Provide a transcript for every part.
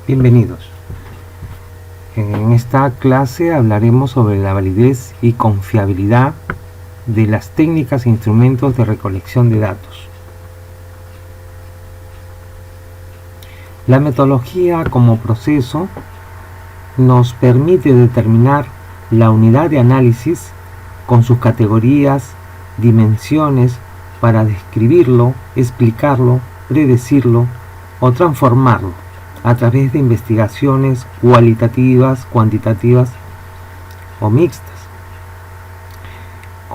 Bienvenidos. En esta clase hablaremos sobre la validez y confiabilidad de las técnicas e instrumentos de recolección de datos. La metodología como proceso nos permite determinar la unidad de análisis con sus categorías, dimensiones, para describirlo, explicarlo, predecirlo o transformarlo a través de investigaciones cualitativas, cuantitativas o mixtas,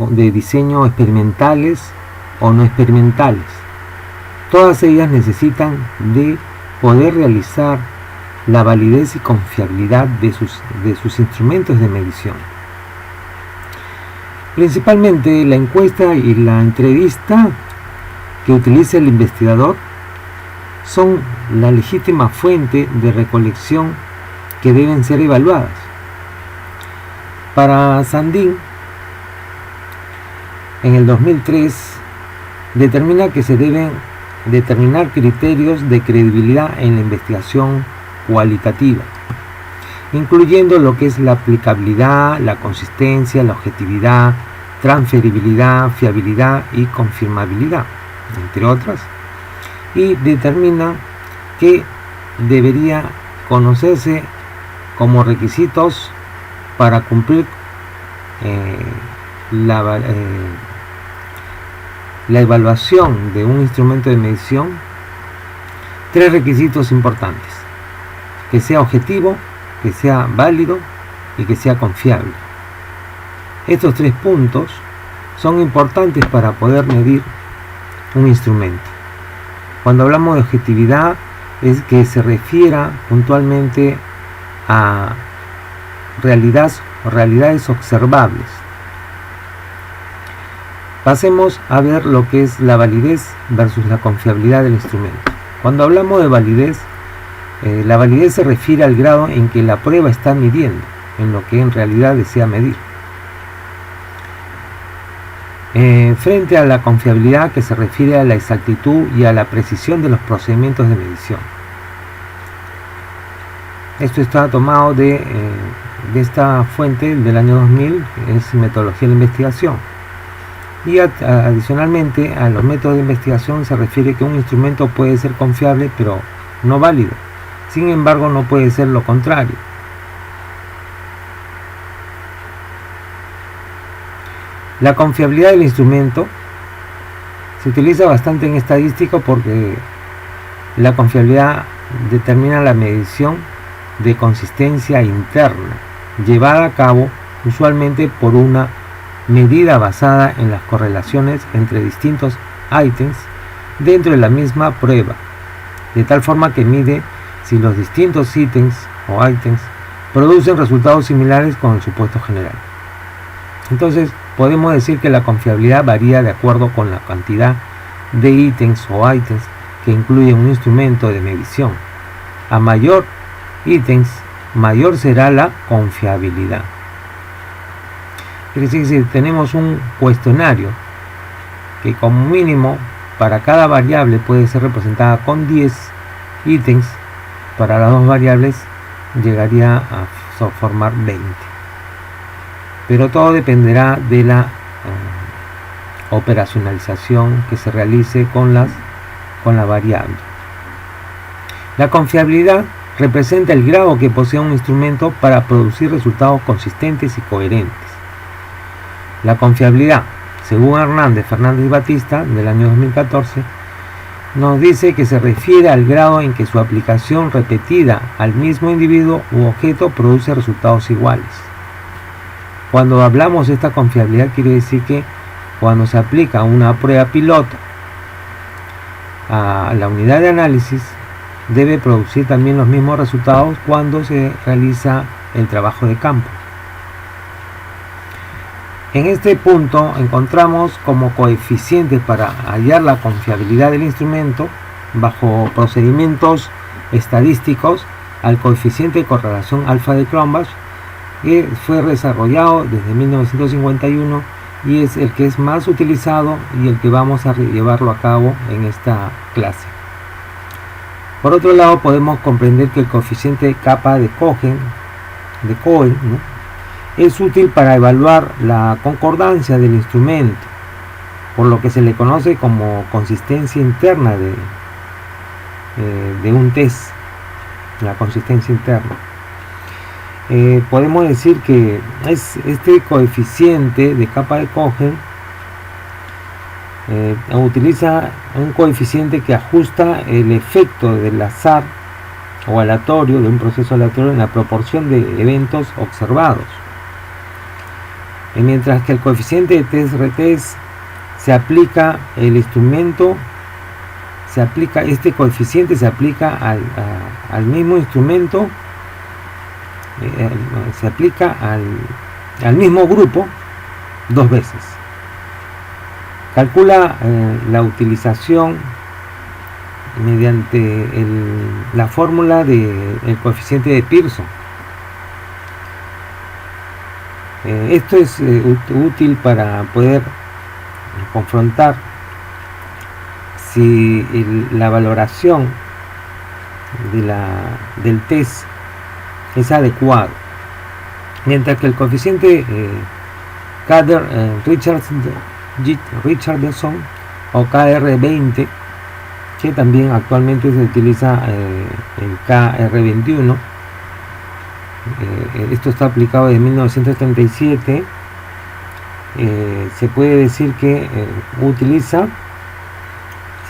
de diseño experimentales o no experimentales. Todas ellas necesitan de poder realizar la validez y confiabilidad de sus instrumentos de medición. Principalmente la encuesta y la entrevista que utiliza el investigador son la legítima fuente de recolección que deben ser evaluadas. Para Sandin, en el 2003, determina que se deben determinar criterios de credibilidad en la investigación cualitativa, incluyendo lo que es la aplicabilidad, la consistencia, la objetividad, transferibilidad, fiabilidad y confirmabilidad, entre otras, y determina que debería conocerse como requisitos para cumplir la evaluación de un instrumento de medición, tres requisitos importantes: que sea objetivo, que sea válido y que sea confiable. Estos tres puntos son importantes para poder medir un instrumento. Cuando hablamos de objetividad, es que se refiera puntualmente a realidades observables. Pasemos a ver lo que es la validez versus la confiabilidad del instrumento. Cuando hablamos de validez, la validez se refiere al grado en que la prueba está midiendo en lo que en realidad desea medir, frente a la confiabilidad, que se refiere a la exactitud y a la precisión de los procedimientos de medición. Esto está tomado de esta fuente del año 2000, que es metodología de investigación. Y adicionalmente a los métodos de investigación se refiere que un instrumento puede ser confiable pero no válido. Sin embargo, no puede ser lo contrario. La confiabilidad del instrumento se utiliza bastante en estadística porque la confiabilidad determina la medición de consistencia interna, llevada a cabo usualmente por una medida basada en las correlaciones entre distintos ítems dentro de la misma prueba, de tal forma que mide si los distintos ítems producen resultados similares con el supuesto general. Entonces, podemos decir que la confiabilidad varía de acuerdo con la cantidad de ítems que incluye un instrumento de medición. A mayor ítems, mayor será la confiabilidad. Quiere decir que si tenemos un cuestionario que como mínimo para cada variable puede ser representada con 10 ítems, para las dos variables llegaría a formar 20. Pero todo dependerá de la operacionalización que se realice con la variable. La confiabilidad representa el grado que posee un instrumento para producir resultados consistentes y coherentes. La confiabilidad, según Fernández y Batista, del año 2014, nos dice que se refiere al grado en que su aplicación repetida al mismo individuo u objeto produce resultados iguales. Cuando hablamos de esta confiabilidad, quiere decir que cuando se aplica una prueba piloto a la unidad de análisis, debe producir también los mismos resultados cuando se realiza el trabajo de campo. En este punto encontramos como coeficientes para hallar la confiabilidad del instrumento bajo procedimientos estadísticos al coeficiente de correlación alfa de Cronbach, que fue desarrollado desde 1951 y es el que es más utilizado y el que vamos a llevarlo a cabo en esta clase. Por otro lado, podemos comprender que el coeficiente kappa de Cohen, ¿no?, es útil para evaluar la concordancia del instrumento, por lo que se le conoce como consistencia interna de un test, la consistencia interna. Podemos decir que este coeficiente de kappa de Cohen utiliza un coeficiente que ajusta el efecto del azar o aleatorio, de un proceso aleatorio, en la proporción de eventos observados. Mientras que el coeficiente de test-retest se aplica el instrumento, este coeficiente se aplica al mismo instrumento, se aplica al mismo grupo 2 veces. Calcula la utilización mediante la fórmula del coeficiente de Pearson. Esto es útil para poder confrontar si la valoración del test es adecuado, mientras que el coeficiente Richardson o KR20, que también actualmente se utiliza el KR21, esto está aplicado desde 1937, se puede decir que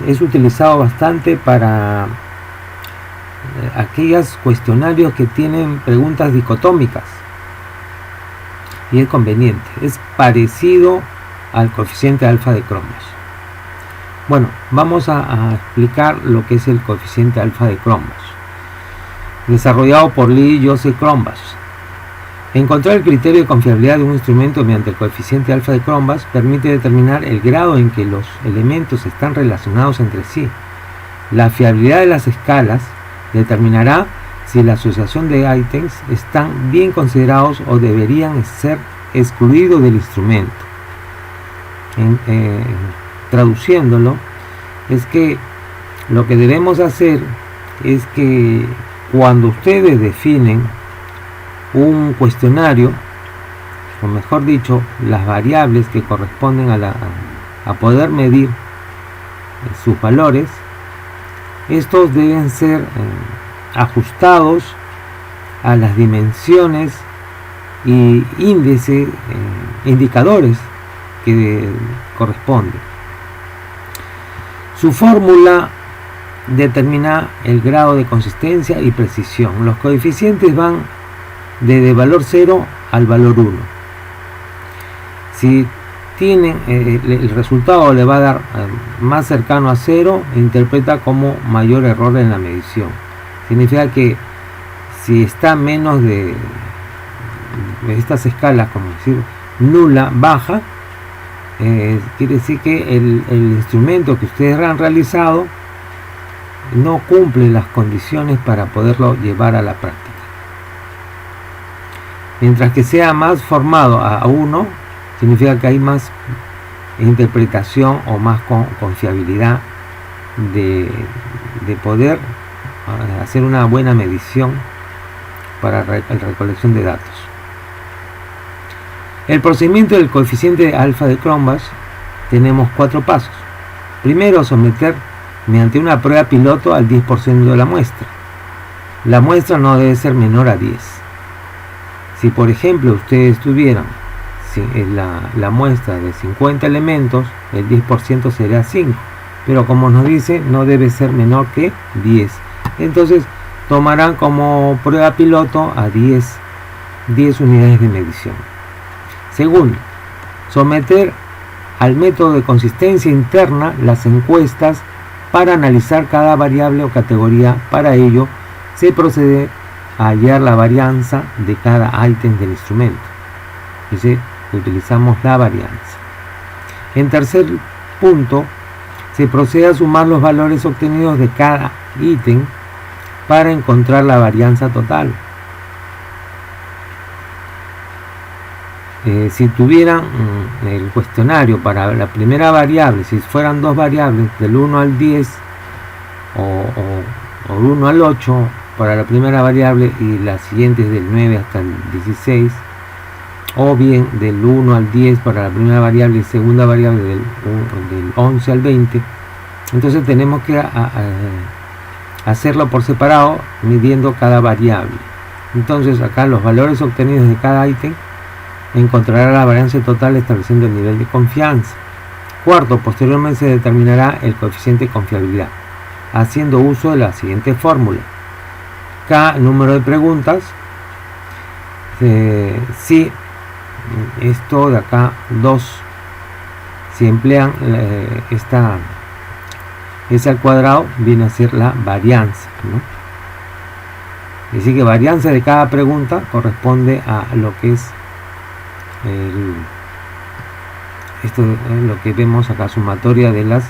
es utilizado bastante para aquellos cuestionarios que tienen preguntas dicotómicas, y es conveniente, es parecido al coeficiente alfa de Cronbach. Bueno, vamos a explicar lo que es el coeficiente alfa de Cronbach, desarrollado por Lee y Joseph Cronbach. Encontrar el criterio de confiabilidad de un instrumento mediante el coeficiente alfa de Cronbach permite determinar el grado en que los elementos están relacionados entre sí. La fiabilidad de las escalas determinará si la asociación de ítems están bien considerados o deberían ser excluidos del instrumento. Traduciéndolo, es que lo que debemos hacer es que cuando ustedes definen un cuestionario, o mejor dicho, las variables que corresponden a poder medir sus valores, estos deben ser ajustados a las dimensiones y índices, indicadores que corresponden. Su fórmula determina el grado de consistencia y precisión. Los coeficientes van desde valor 0 al valor 1. Si tienen el resultado le va a dar más cercano a 0, interpreta como mayor error en la medición. Significa que si está menos de estas escalas, como decir nula, baja, quiere decir que el instrumento que ustedes han realizado no cumple las condiciones para poderlo llevar a la práctica. Mientras que sea más formado a 1, significa que hay más interpretación o más confiabilidad de poder hacer una buena medición para la recolección de datos. El procedimiento del coeficiente alfa de Cronbach tenemos 4 pasos. Primero, someter mediante una prueba piloto al 10% de la muestra. La muestra no debe ser menor a 10. Si por ejemplo ustedes tuvieran la muestra de 50 elementos, el 10% sería 5, pero como nos dice, no debe ser menor que 10. Entonces tomarán como prueba piloto a 10 unidades de medición. Segundo, someter al método de consistencia interna las encuestas para analizar cada variable o categoría. Para ello se procede a hallar la varianza de cada ítem del instrumento. Dice, utilizamos la varianza. En tercer punto, se procede a sumar los valores obtenidos de cada ítem para encontrar la varianza total. Si tuvieran el cuestionario para la primera variable, si fueran 2 variables del 1 al 10 o o 1 al 8 para la primera variable y las siguientes del 9 hasta el 16, o bien del 1 al 10 para la primera variable y segunda variable del 11 al 20. Entonces tenemos que hacerlo por separado, midiendo cada variable. Entonces acá los valores obtenidos de cada ítem encontrará la varianza total estableciendo el nivel de confianza. Cuarto, posteriormente se determinará el coeficiente de confiabilidad haciendo uso de la siguiente fórmula: K número de preguntas, si esto de acá 2, si emplean ese al cuadrado, viene a ser la varianza, ¿no? Así que varianza de cada pregunta corresponde a lo que es esto, lo que vemos acá, sumatoria de las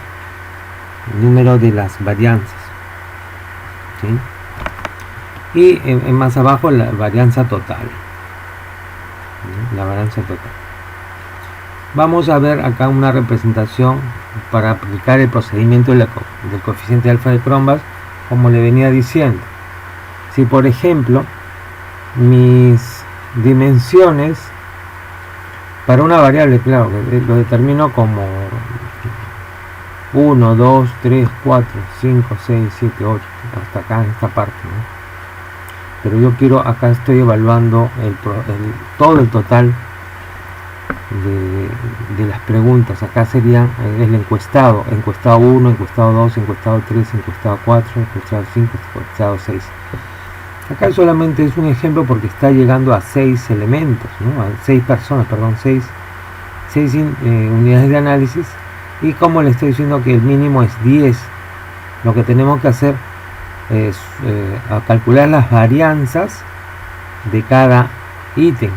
número de las varianzas, ¿sí? Y más abajo la varianza total, ¿sí? La varianza total. Vamos a ver acá una representación para aplicar el procedimiento del coeficiente alfa de Cronbach, como le venía diciendo. Si por ejemplo mis dimensiones para una variable, claro, lo determino como 1, 2, 3, 4, 5, 6, 7, 8, hasta acá en esta parte, ¿no? Pero yo quiero, acá estoy evaluando todo el total de las preguntas. Acá serían el encuestado 1, encuestado 2, encuestado 3, encuestado 4, encuestado 5, encuestado 6. Acá solamente es un ejemplo porque está llegando a 6 elementos, ¿no? A 6 personas, perdón, 6 unidades de análisis. Y como le estoy diciendo que el mínimo es 10, lo que tenemos que hacer es calcular las varianzas de cada ítem,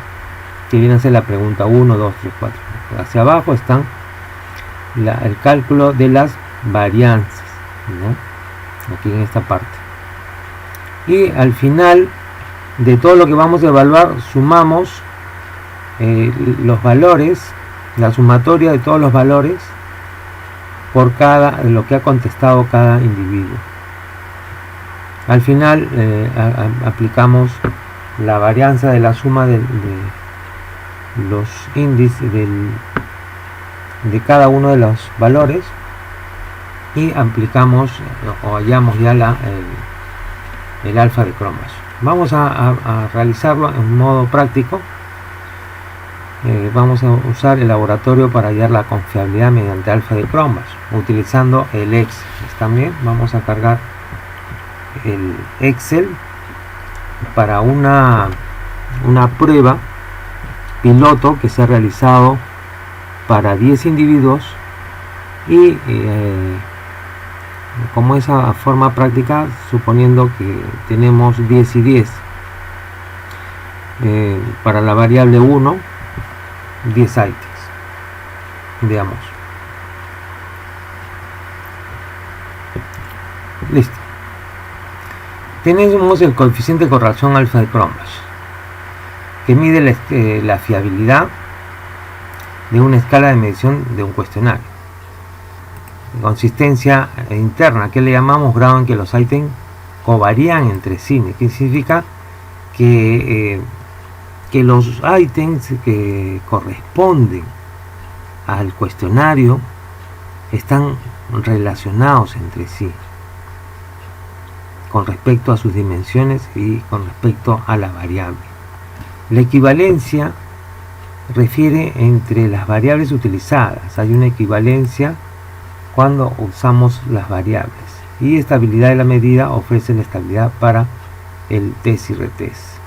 que viene a ser la pregunta 1, 2, 3, 4. Hacia abajo están el cálculo de las varianzas, ¿no? Aquí en esta parte. Y al final de todo lo que vamos a evaluar, sumamos los valores, la sumatoria de todos los valores por lo que ha contestado cada individuo. Al final aplicamos la varianza de la suma de los índices de cada uno de los valores y aplicamos o hallamos ya el alfa de Cronbach. Vamos a realizarlo en modo práctico. Vamos a usar el laboratorio para hallar la confiabilidad mediante alfa de Cronbach utilizando el Excel. También vamos a cargar el Excel para una prueba piloto que se ha realizado para 10 individuos y como esa forma práctica, suponiendo que tenemos 10 y 10, para la variable 1, 10 ítems, veamos. Listo. Tenemos el coeficiente de correlación alfa de Cronbach, que mide la fiabilidad de una escala de medición de un cuestionario. Consistencia interna, que le llamamos grado en que los ítems covarían entre sí, que significa que los ítems que corresponden al cuestionario están relacionados entre sí con respecto a sus dimensiones y con respecto a la variable. La equivalencia refiere entre las variables utilizadas. Hay una equivalencia cuando usamos las variables, y estabilidad de la medida ofrece la estabilidad para el test y retest.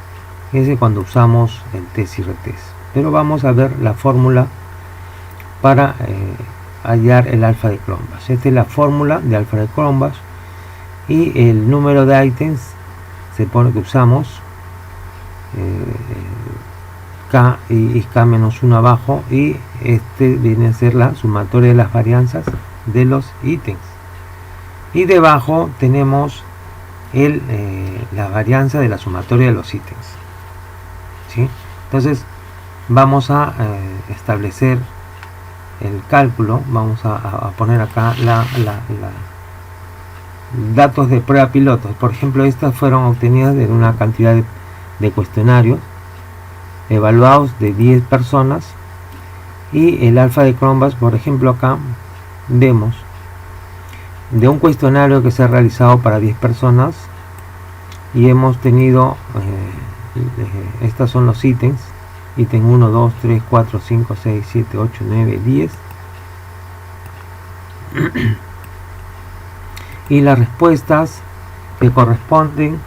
Ese cuando usamos el test y retest. Pero vamos a ver la fórmula para hallar el alfa de Cronbach. Esta es la fórmula de alfa de Cronbach, y el número de ítems se pone que usamos K y K menos 1 abajo, y este viene a ser la sumatoria de las varianzas de los ítems, y debajo tenemos la varianza de la sumatoria de los ítems, ¿sí? Entonces vamos a establecer el cálculo. Vamos a poner acá datos de prueba pilotos. Por ejemplo, estas fueron obtenidas de una cantidad de cuestionarios evaluados de 10 personas, y el alfa de Chromebus, por ejemplo, acá vemos de un cuestionario que se ha realizado para 10 personas, y hemos tenido estos son los ítems: ítem 1, 2, 3, 4, 5, 6, 7, 8, 9, 10 y las respuestas que corresponden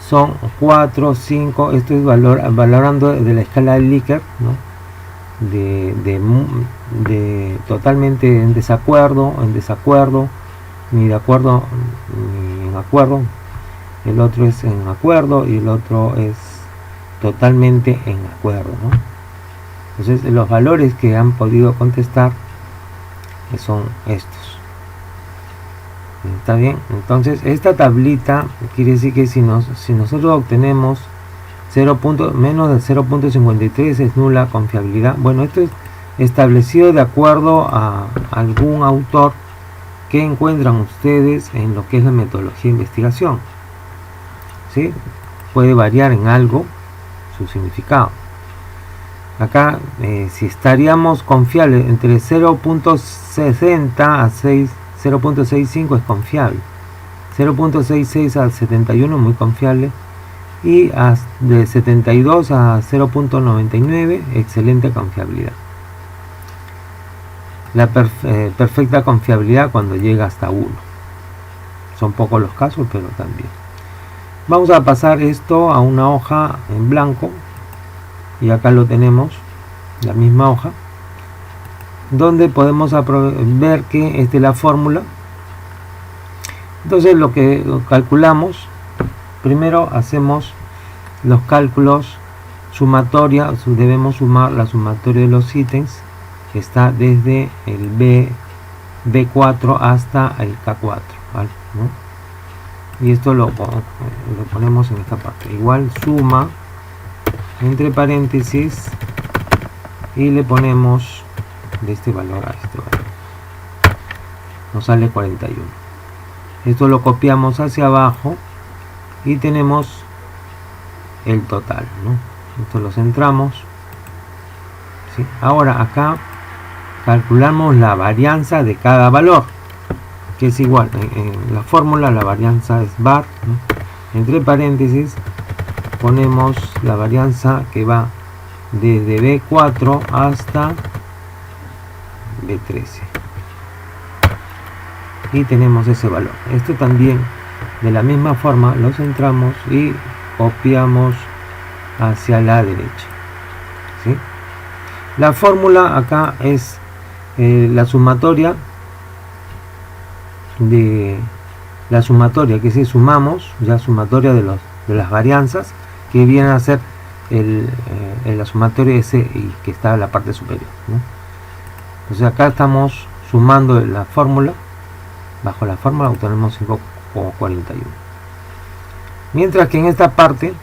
son 4, 5. Esto es valorando de la escala de Likert, ¿no? de totalmente en desacuerdo, ni de acuerdo ni en acuerdo. El otro es en acuerdo y el otro es totalmente en acuerdo, ¿no? Entonces los valores que han podido contestar son estos. ¿Está bien? Entonces esta tablita quiere decir que si nosotros obtenemos menos del 0.53 es nula confiabilidad. Bueno, esto es establecido de acuerdo a algún autor que encuentran ustedes en lo que es la metodología de investigación, ¿sí? Puede variar en algo su significado. Acá si estaríamos confiables entre 0.60 a 0.65 es confiable, 0.66 a 71 muy confiable, y de 72 a 0.99 excelente confiabilidad. La perfecta confiabilidad cuando llega hasta 1. Son pocos los casos, pero también. Vamos a pasar esto a una hoja en blanco, y acá lo tenemos, la misma hoja, donde podemos ver que esta es la fórmula. Entonces lo que calculamos, primero hacemos los cálculos sumatoria, debemos sumar la sumatoria de los ítems, que está desde el B4 hasta el K4, ¿vale? ¿No? Y esto lo ponemos en esta parte, igual suma entre paréntesis, y le ponemos de este valor a este valor, nos sale 41. Esto lo copiamos hacia abajo y tenemos el total, ¿no? Esto lo centramos, ¿sí? Ahora acá calculamos la varianza de cada valor, que es igual, en la fórmula la varianza es var, ¿no? Entre paréntesis ponemos la varianza que va desde B4 hasta B13, y tenemos ese valor. Esto también de la misma forma lo centramos y copiamos hacia la derecha, ¿sí? La fórmula acá es la sumatoria que si sumamos ya sumatoria de las varianzas, que viene a ser la sumatoria ese y que está en la parte superior, ¿no? Entonces acá estamos sumando la fórmula, bajo la fórmula obtenemos 5,41, mientras que en esta parte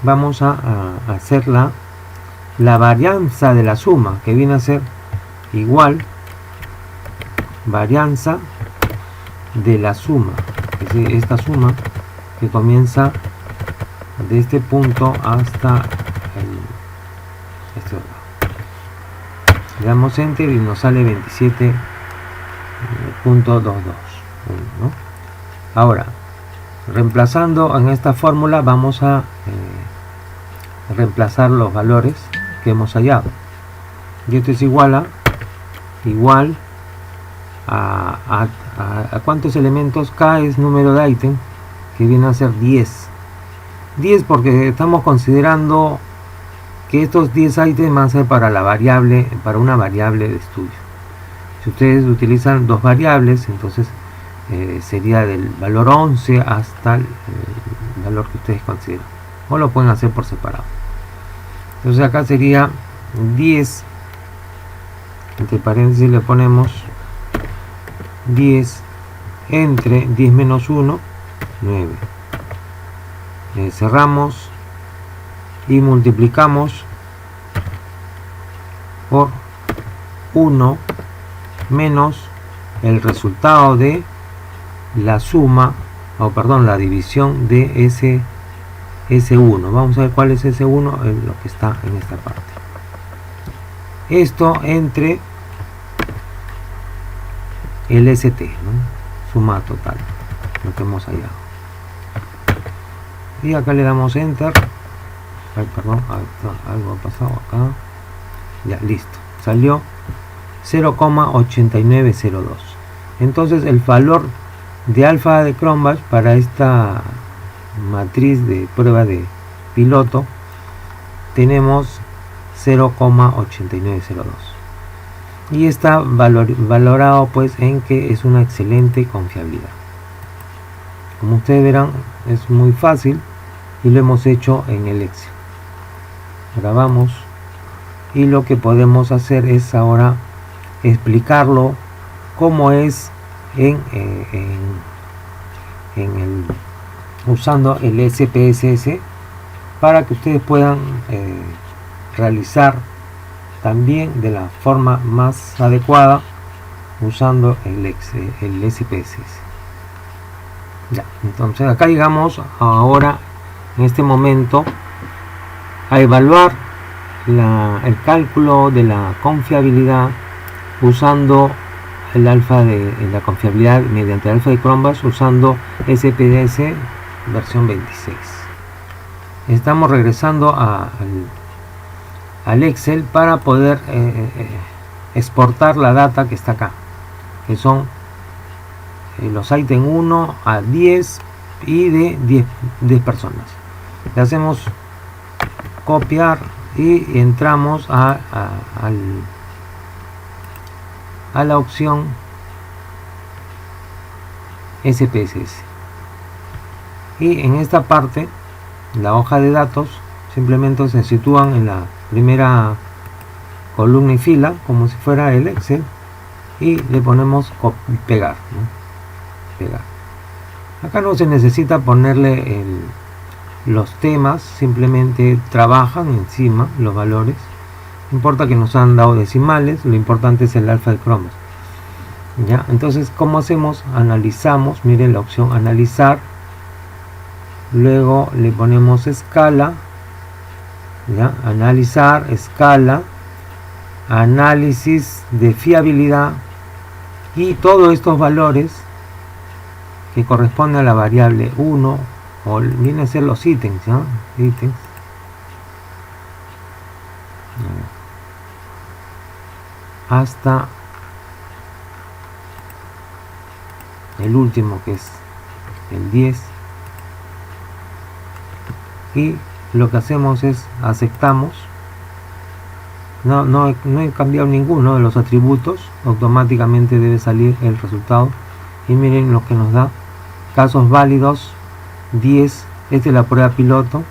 vamos a hacer la varianza de la suma, que viene a ser igual varianza de la suma, es decir, esta suma que comienza de este punto hasta este otro. Le damos enter y nos sale 27.22, ¿no? Ahora, reemplazando en esta fórmula, vamos a reemplazar los valores que hemos hallado, y esto es igual a cuántos elementos. K es número de ítem, que viene a ser 10 porque estamos considerando que estos 10 ítems van a ser para una variable de estudio. Si ustedes utilizan dos variables, entonces sería del valor 11 hasta el valor que ustedes consideran, o lo pueden hacer por separado. Entonces acá sería 10, entre paréntesis le ponemos 10 entre 10 menos 1, 9. Cerramos y multiplicamos por 1 menos el resultado de la suma, o perdón, la división de ese S1. Vamos a ver cuál es S1, lo que está en esta parte. Esto entre el ST, ¿no? Suma total, lo que hemos hallado. Y acá le damos enter. Ay, perdón, algo ha pasado acá. Ya, listo. Salió 0,8902. Entonces el valor de alfa de Cronbach para esta matriz de prueba de piloto tenemos 0,8902 y está valorado pues en que es una excelente confiabilidad. Como ustedes verán, es muy fácil y lo hemos hecho en el Excel. Grabamos y lo que podemos hacer es ahora explicarlo cómo es usando el SPSS para que ustedes puedan realizar también de la forma más adecuada usando el SPSS. Ya, entonces acá llegamos ahora en este momento a evaluar el cálculo de la confiabilidad usando el alfa de la confiabilidad mediante el alfa de Cronbach usando SPSS versión 26. Estamos regresando al Excel para poder exportar la data que está acá, que son los ítems 1 a 10 y de 10 personas. Le hacemos copiar y entramos a la opción SPSS, y en esta parte la hoja de datos simplemente se sitúan en la primera columna y fila como si fuera el Excel y le ponemos pegar, ¿no? Pegar. Acá no se necesita ponerle los temas, simplemente trabajan encima los valores. No importa que nos han dado decimales, lo importante es el alfa de Cronbach. ¿Ya? Entonces, ¿cómo hacemos? Analizamos, miren la opción analizar, luego le ponemos escala, ¿ya? Analizar, escala, análisis de fiabilidad, y todos estos valores que corresponden a la variable 1, o vienen a ser los ítems, ¿no? Ítems. Hasta el último, que es el 10, y lo que hacemos es aceptamos. No he cambiado ninguno de los atributos, automáticamente debe salir el resultado. Y miren lo que nos da: casos válidos 10. Esta es la prueba piloto,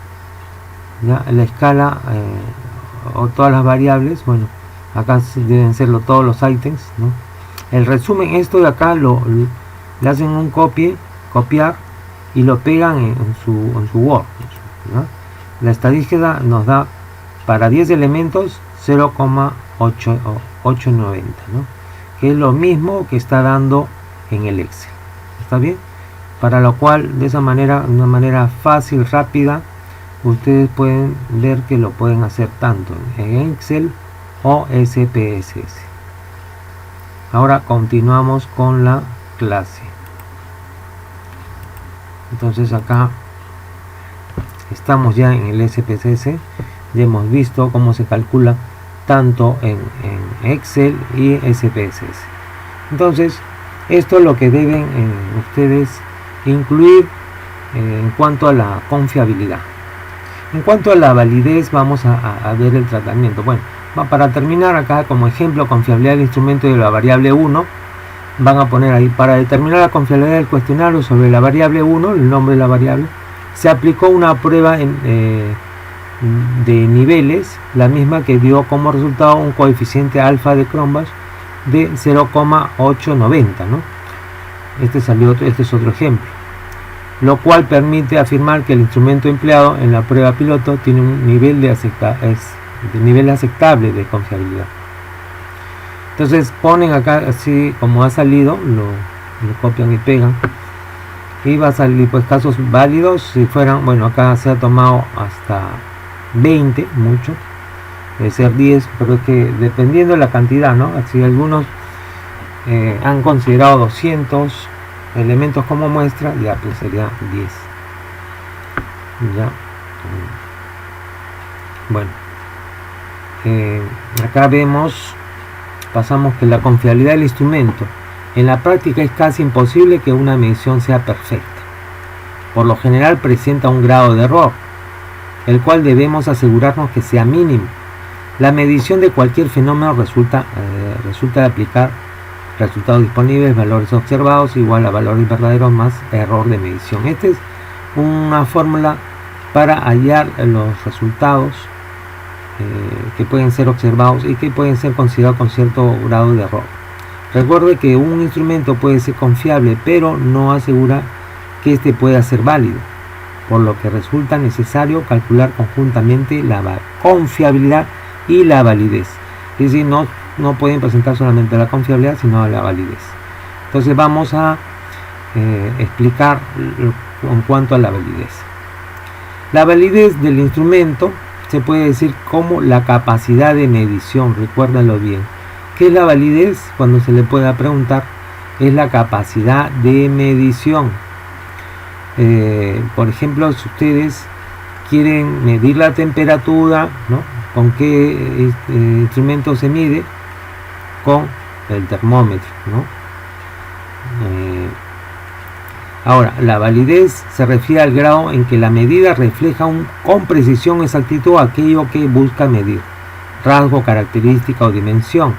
¿ya? La escala o todas las variables, bueno, acá deben serlo todos los ítems, ¿no? El resumen, esto de acá le hacen un copiar y lo pegan en su Word, ¿no? La estadística nos da para 10 elementos 0,890, ¿no? Que es lo mismo que está dando en el Excel. ¿Está bien? Para lo cual, de esa manera, una manera fácil, rápida, ustedes pueden ver que lo pueden hacer tanto en Excel o SPSS. Ahora continuamos con la clase. Entonces acá estamos ya en el SPSS. Ya hemos visto cómo se calcula tanto en Excel y SPSS. Entonces esto es lo que deben ustedes incluir en cuanto a la confiabilidad. En cuanto a la validez, vamos a ver el tratamiento. Bueno, para terminar acá como ejemplo, confiabilidad del instrumento de la variable 1, van a poner ahí: para determinar la confiabilidad del cuestionario sobre la variable 1, el nombre de la variable, se aplicó una prueba de niveles, la misma que dio como resultado un coeficiente alfa de Cronbach de 0,890, ¿no? Este es otro ejemplo. lo cual permite afirmar que el instrumento empleado en la prueba piloto tiene un nivel aceptable de confiabilidad. Entonces ponen acá así como ha salido, lo copian y pegan, y va a salir pues casos válidos. Si fueran, bueno, acá se ha tomado hasta 20, mucho, debe ser 10, pero es que dependiendo de la cantidad, ¿no? Así algunos han considerado 200 elementos como muestra, ya pues sería 10. Ya. Bueno, acá vemos, pasamos que la confiabilidad del instrumento. En la práctica es casi imposible que una medición sea perfecta. Por lo general presenta un grado de error, el cual debemos asegurarnos que sea mínimo. La medición de cualquier fenómeno resulta de aplicar resultados disponibles, valores observados igual a valores verdaderos más error de medición. Esta es una fórmula para hallar los resultados que pueden ser observados y que pueden ser considerados con cierto grado de error. Recuerde que un instrumento puede ser confiable, pero no asegura que éste pueda ser válido, por lo que resulta necesario calcular conjuntamente la confiabilidad y la validez. Es decir, no pueden presentar solamente la confiabilidad, sino la validez. Entonces vamos a explicar en cuanto a la validez. La validez del instrumento se puede decir como la capacidad de medición. Recuérdalo bien. ¿Qué es la validez? Cuando se le pueda preguntar, es la capacidad de medición. Por ejemplo, si ustedes quieren medir la temperatura, ¿no? ¿Con qué instrumento se mide? Con el termómetro, ¿no? Ahora, la validez se refiere al grado en que la medida refleja con precisión, exactitud aquello que busca medir, rasgo, característica o dimensión,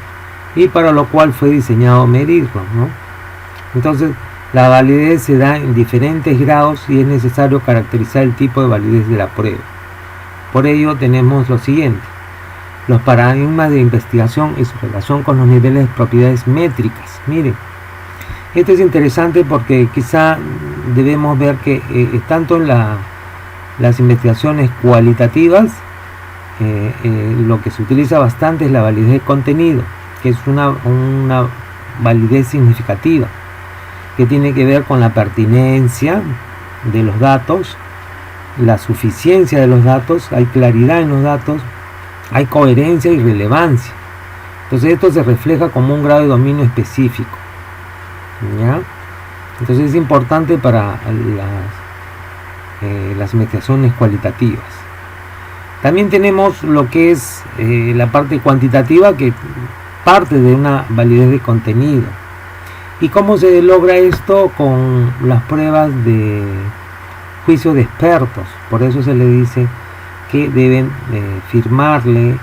y para lo cual fue diseñado medirlo, ¿no? Entonces, la validez se da en diferentes grados y es necesario caracterizar el tipo de validez de la prueba. Por ello tenemos lo siguiente: los paradigmas de investigación y su relación con los niveles de propiedades métricas. Miren, esto es interesante porque quizá debemos ver que tanto en las investigaciones cualitativas lo que se utiliza bastante es la validez de contenido, que es una validez significativa, que tiene que ver con la pertinencia de los datos, la suficiencia de los datos, hay claridad en los datos, hay coherencia y relevancia. Entonces esto se refleja como un grado de dominio específico, ¿ya? Entonces es importante para las investigaciones cualitativas. También tenemos lo que es la parte cuantitativa, que parte de una validez de contenido. ¿Y cómo se logra esto? Con las pruebas de juicio de expertos. Por eso se le dice que deben firmarle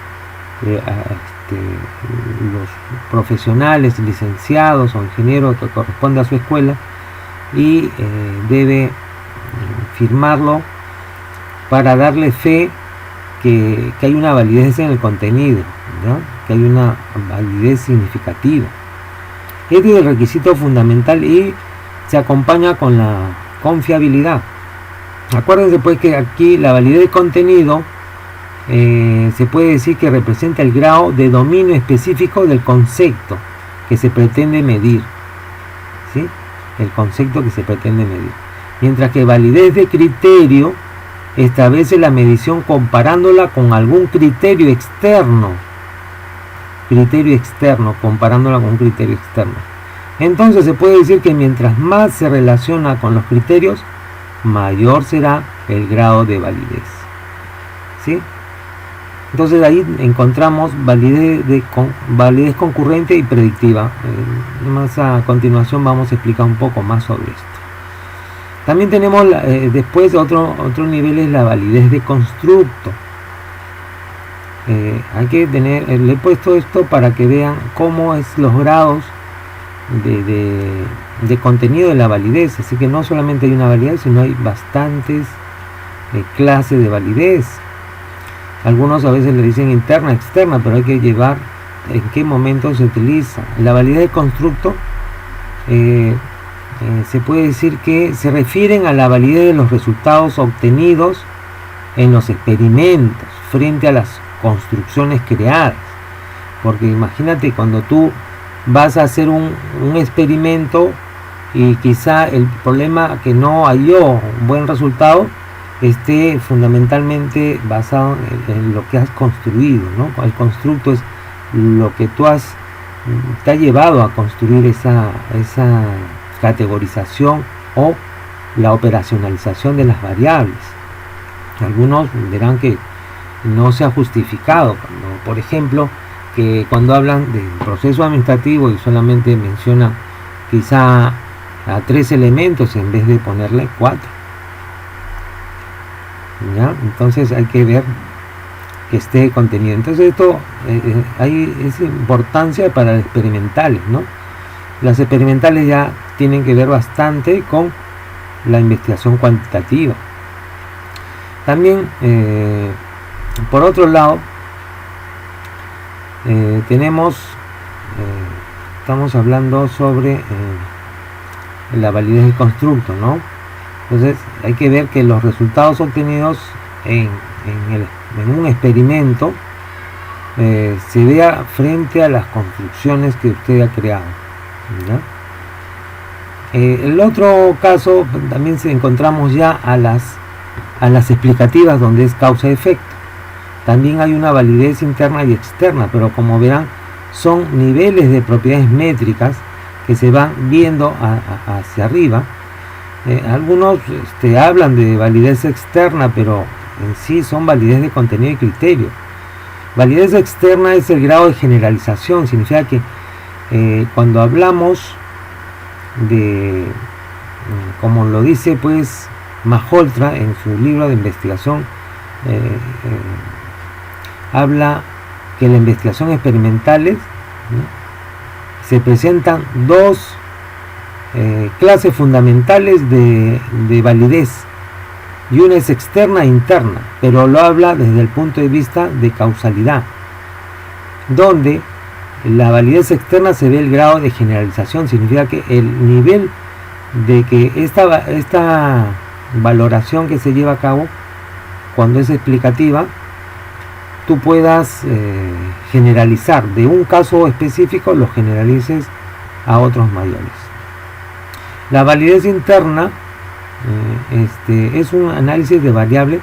los profesionales, licenciados o ingenieros que corresponde a su escuela, y debe firmarlo para darle fe que hay una validez en el contenido, ¿no? Que hay una validez significativa. Este es el requisito fundamental y se acompaña con la confiabilidad. Acuérdense pues que aquí la validez de contenido se puede decir que representa el grado de dominio específico del concepto que se pretende medir, ¿sí? El concepto que se pretende medir. Mientras que validez de criterio establece la medición comparándola con algún criterio externo. Comparándola con un criterio externo. Entonces se puede decir que mientras más se relaciona con los criterios, mayor será el grado de validez, ¿sí? Entonces ahí encontramos validez concurrente y predictiva. Más a continuación vamos a explicar un poco más sobre esto. También tenemos después otro nivel, es la validez de constructo. Hay que tener, le he puesto esto para que vean cómo es los grados de contenido de la validez. Así que no solamente hay una validez, sino hay bastantes clases de validez. Algunos a veces le dicen interna, externa, pero hay que llevar en qué momento se utiliza. La validez de constructo se puede decir que se refieren a la validez de los resultados obtenidos en los experimentos frente a las construcciones creadas. Porque imagínate, cuando tú vas a hacer un experimento y quizá el problema que no halló un buen resultado esté fundamentalmente basado en lo que has construido, ¿no? El constructo es lo que te ha llevado a construir esa categorización o la operacionalización de las variables. Algunos verán que no se ha justificado, por ejemplo, que cuando hablan del proceso administrativo y solamente mencionan quizá a 3 elementos en vez de ponerle 4. ¿Ya? Entonces hay que ver que esté contenido. Entonces esto hay esa importancia para las experimentales, ¿no? Las experimentales ya tienen que ver bastante con la investigación cuantitativa. También, por otro lado, estamos hablando sobre la validez del constructo, ¿no? Entonces hay que ver que los resultados obtenidos en un experimento se vea frente a las construcciones que usted ha creado, ¿ya? El otro caso también encontramos ya a las explicativas, donde es causa-efecto. También hay una validez interna y externa, pero como verán, son niveles de propiedades métricas que se van viendo hacia arriba. Algunos hablan de validez externa, pero en sí son validez de contenido y criterio. Validez externa es el grado de generalización. Significa que cuando hablamos de, como lo dice pues Malhotra en su libro de investigación, habla que la investigación experimentales, ¿no?, se presentan dos clases fundamentales de validez, y una es externa e interna, pero lo habla desde el punto de vista de causalidad, donde la validez externa se ve el grado de generalización. Significa que el nivel de que esta valoración que se lleva a cabo cuando es explicativa, tú puedas generalizar de un caso específico, lo generalices a otros mayores. La validez interna es un análisis de variable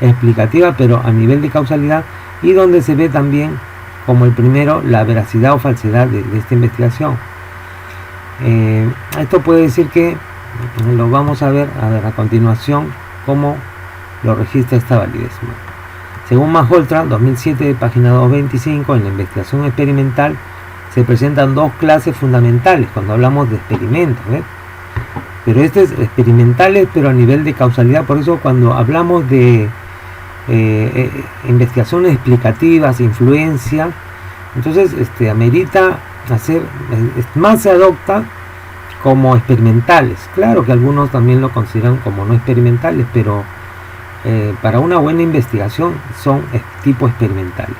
explicativa, pero a nivel de causalidad, y donde se ve también, como el primero, la veracidad o falsedad de esta investigación. Esto puede decir que lo vamos a ver a continuación, cómo lo registra esta validez. Según Malhotra, 2007, página 225, en la investigación experimental se presentan dos clases fundamentales cuando hablamos de experimentos, ¿ves? Pero este es experimentales, pero a nivel de causalidad. Por eso cuando hablamos de investigaciones explicativas, influencia, entonces amerita hacer, más se adopta como experimentales. Claro que algunos también lo consideran como no experimentales, pero para una buena investigación son tipo experimentales,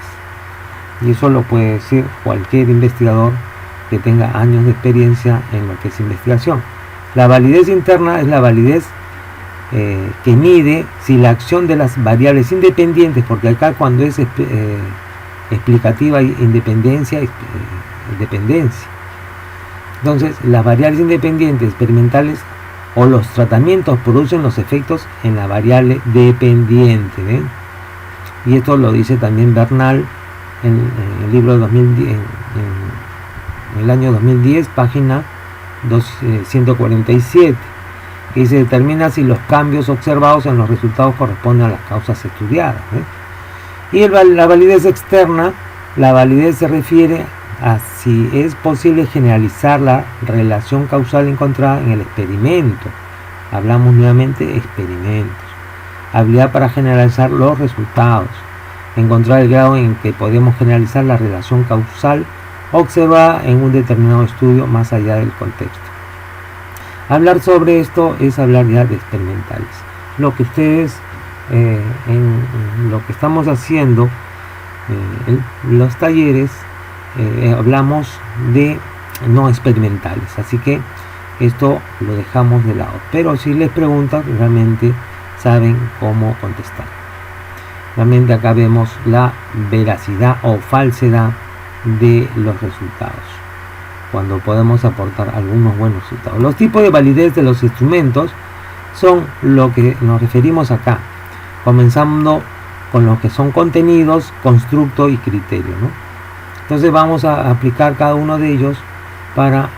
y eso lo puede decir cualquier investigador que tenga años de experiencia en lo que es investigación. La validez interna es la validez que mide si la acción de las variables independientes, porque acá cuando es explicativa hay independencia, dependencia. Entonces las variables independientes experimentales o los tratamientos producen los efectos en la variable dependiente, ¿ven? Y esto lo dice también Bernal en el libro de 2010, en el año 2010, página 147, que dice: determina si los cambios observados en los resultados corresponden a las causas estudiadas, ¿ven? Y la validez externa, la validez se refiere a si es posible generalizar la relación causal encontrada en el experimento. Hablamos nuevamente de experimentos. Habilidad para generalizar los resultados. Encontrar el grado en que podemos generalizar la relación causal observada en un determinado estudio más allá del contexto. Hablar sobre esto es hablar ya de experimentales. Lo que ustedes, en lo que estamos haciendo en los talleres, hablamos de no experimentales, así que esto lo dejamos de lado. Pero si les preguntan, realmente saben cómo contestar. Realmente acá vemos la veracidad o falsedad de los resultados, cuando podemos aportar algunos buenos resultados. Los tipos de validez de los instrumentos son lo que nos referimos acá, comenzando con lo que son contenidos, constructo y criterio, ¿no? Entonces vamos a aplicar cada uno de ellos para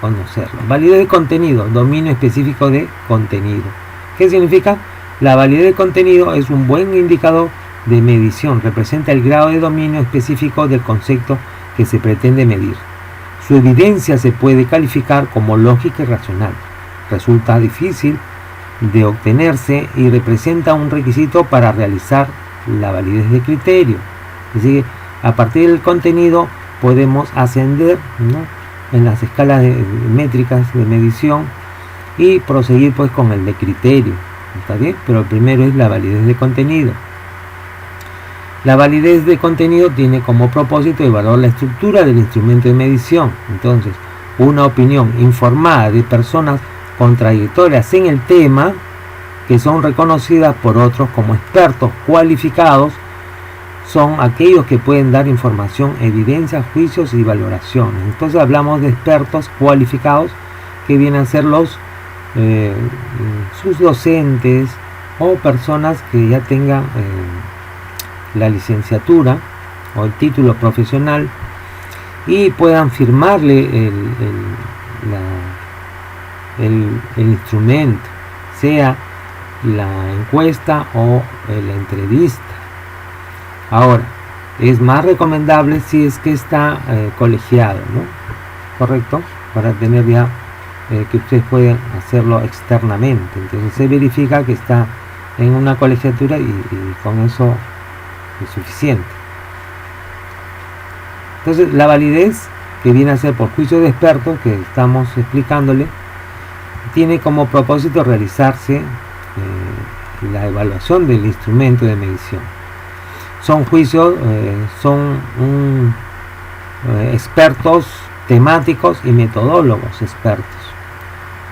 conocerlo. Validez de contenido, dominio específico de contenido. ¿Qué significa? La validez de contenido es un buen indicador de medición, representa el grado de dominio específico del concepto que se pretende medir. Su evidencia se puede calificar como lógica y racional. Resulta difícil de obtenerse y representa un requisito para realizar la validez de criterio. Es decir, a partir del contenido podemos ascender, ¿no?, en las escalas métricas de medición y proseguir pues con el de criterio. ¿Está bien? Pero primero es la validez de contenido. La validez de contenido tiene como propósito evaluar la estructura del instrumento de medición. Entonces, una opinión informada de personas con trayectorias en el tema, que son reconocidas por otros como expertos cualificados, son aquellos que pueden dar información, evidencia, juicios y valoraciones. Entonces hablamos de expertos cualificados, que vienen a ser sus docentes o personas que ya tengan la licenciatura o el título profesional y puedan firmarle el instrumento, sea la encuesta o la entrevista. Ahora, es más recomendable si es que está colegiado, ¿no? ¿Correcto? Para tener ya que ustedes pueden hacerlo externamente. Entonces se verifica que está en una colegiatura y con eso es suficiente. Entonces la validez, que viene a ser por juicio de expertos, que estamos explicándole, tiene como propósito realizarse la evaluación del instrumento de medición. Son juicios, son expertos temáticos y metodólogos expertos,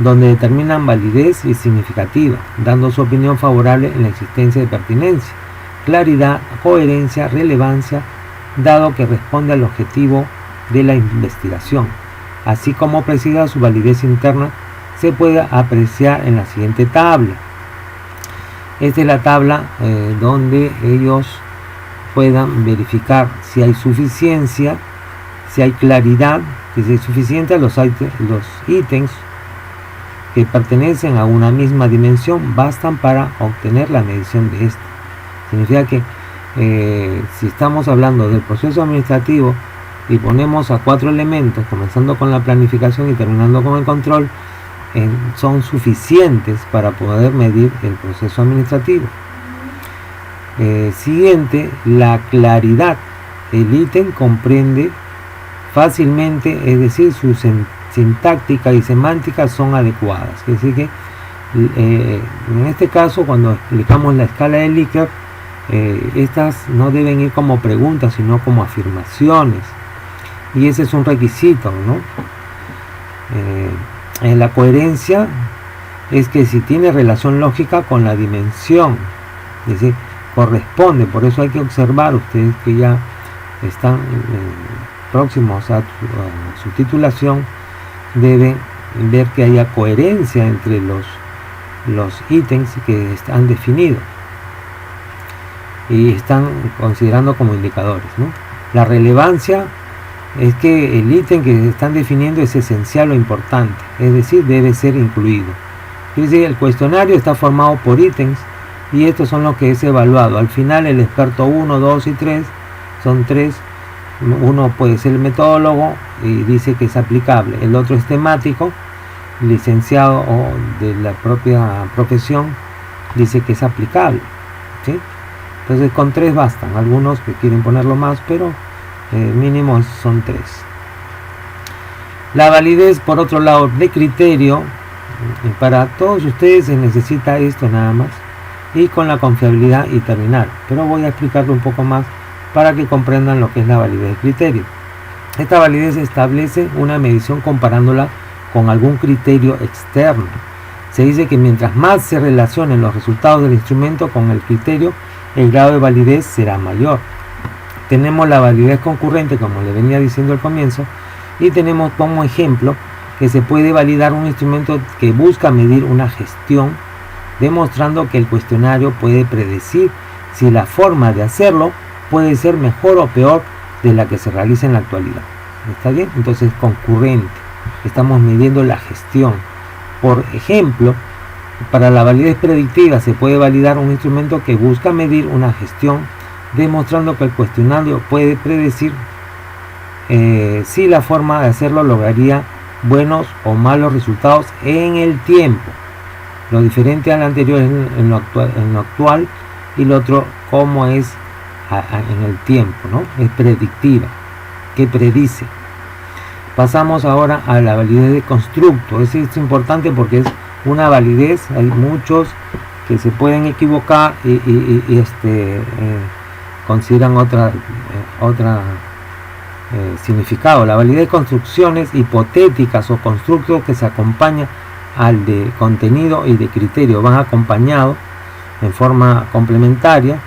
donde determinan validez y significativa, dando su opinión favorable en la existencia de pertinencia, claridad, coherencia, relevancia, dado que responde al objetivo de la investigación, así como precisa su validez interna, se puede apreciar en la siguiente tabla. Esta es la tabla donde ellos puedan verificar si hay suficiencia, si hay claridad, si es suficiente a los ítems que pertenecen a una misma dimensión bastan para obtener la medición de esta. Significa que si estamos hablando del proceso administrativo y ponemos a 4 elementos, comenzando con la planificación y terminando con el control, son suficientes para poder medir el proceso administrativo. Siguiente, la claridad. El ítem comprende fácilmente, es decir, su sintáctica y semántica son adecuadas. Es decir que en este caso, cuando explicamos la escala de Likert, estas no deben ir como preguntas, sino como afirmaciones, y ese es un requisito, ¿no? En la coherencia es que si tiene relación lógica con la dimensión, es decir, corresponde. Por eso hay que observar, ustedes que ya están próximos a su titulación, deben ver que haya coherencia entre los ítems que están definidos y están considerando como indicadores, ¿no? La relevancia es que el ítem que están definiendo es esencial o importante, es decir, debe ser incluido. Es decir, el cuestionario está formado por ítems y estos son los que es evaluado. Al final el experto 1, 2 y 3 son 3. Uno puede ser el metodólogo y dice que es aplicable, el otro es temático, licenciado o de la propia profesión, dice que es aplicable, ¿sí? Entonces con 3 bastan, algunos que quieren ponerlo más, pero mínimo son 3. La validez, por otro lado, de criterio, para todos ustedes se necesita esto nada más, y con la confiabilidad y terminar, pero voy a explicarlo un poco más para que comprendan lo que es la validez de criterio. Esta validez establece una medición comparándola con algún criterio externo. Se dice que mientras más se relacionen los resultados del instrumento con el criterio, el grado de validez será mayor. Tenemos la validez concurrente, como le venía diciendo al comienzo, y tenemos como ejemplo que se puede validar un instrumento que busca medir una gestión, demostrando que el cuestionario puede predecir si la forma de hacerlo puede ser mejor o peor de la que se realiza en la actualidad. ¿Está bien? Entonces, concurrente. Estamos midiendo la gestión. Por ejemplo, para la validez predictiva se puede validar un instrumento que busca medir una gestión, demostrando que el cuestionario puede predecir si la forma de hacerlo lograría buenos o malos resultados en el tiempo. Lo diferente al anterior es en lo actual, y lo otro cómo es en el tiempo, ¿no? Es predictiva, que predice. Pasamos ahora a la validez de constructo. Es importante porque es una validez. Hay muchos que se pueden equivocar y consideran otra significado. La validez de construcciones hipotéticas o constructos que se acompañan al de contenido y de criterio, van acompañados en forma complementaria,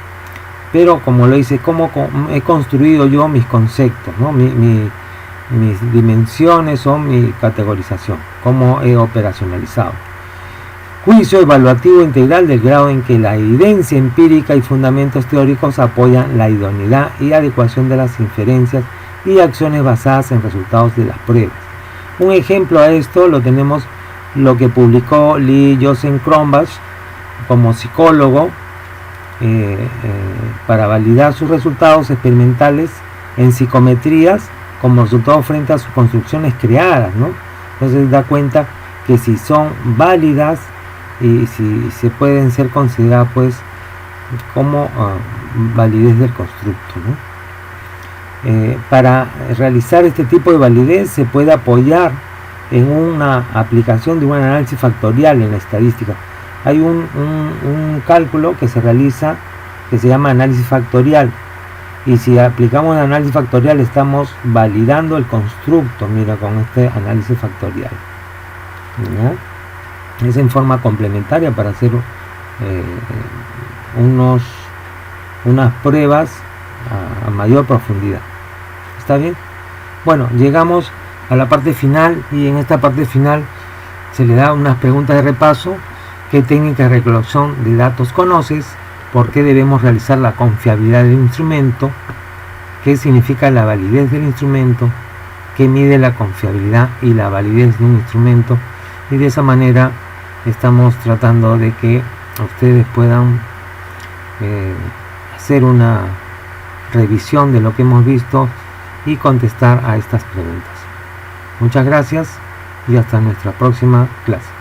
pero como lo dice, cómo he construido yo mis conceptos, ¿no? Mis dimensiones o mi categorización, cómo he operacionalizado. Juicio evaluativo integral del grado en que la evidencia empírica y fundamentos teóricos apoyan la idoneidad y adecuación de las inferencias y acciones basadas en resultados de las pruebas. Un ejemplo a esto lo tenemos lo que publicó Lee Joseph Cronbach como psicólogo para validar sus resultados experimentales en psicometrías como resultado frente a sus construcciones creadas, ¿no? Entonces da cuenta que si son válidas y si se pueden ser consideradas pues como validez del constructo, ¿no? Para realizar este tipo de validez se puede apoyar en una aplicación de un análisis factorial en la estadística. Hay un cálculo que se realiza que se llama análisis factorial, y si aplicamos el análisis factorial estamos validando el constructo, mira, con este análisis factorial, ¿ya? Es en forma complementaria para hacer unas pruebas a mayor profundidad. ¿Está bien? Bueno, llegamos a la parte final, y en esta parte final se le da unas preguntas de repaso. ¿Qué técnica de recolección de datos conoces? ¿Por qué debemos realizar la confiabilidad del instrumento? ¿Qué significa la validez del instrumento? ¿Qué mide la confiabilidad y la validez de un instrumento? Y de esa manera estamos tratando de que ustedes puedan hacer una revisión de lo que hemos visto y contestar a estas preguntas. Muchas gracias y hasta nuestra próxima clase.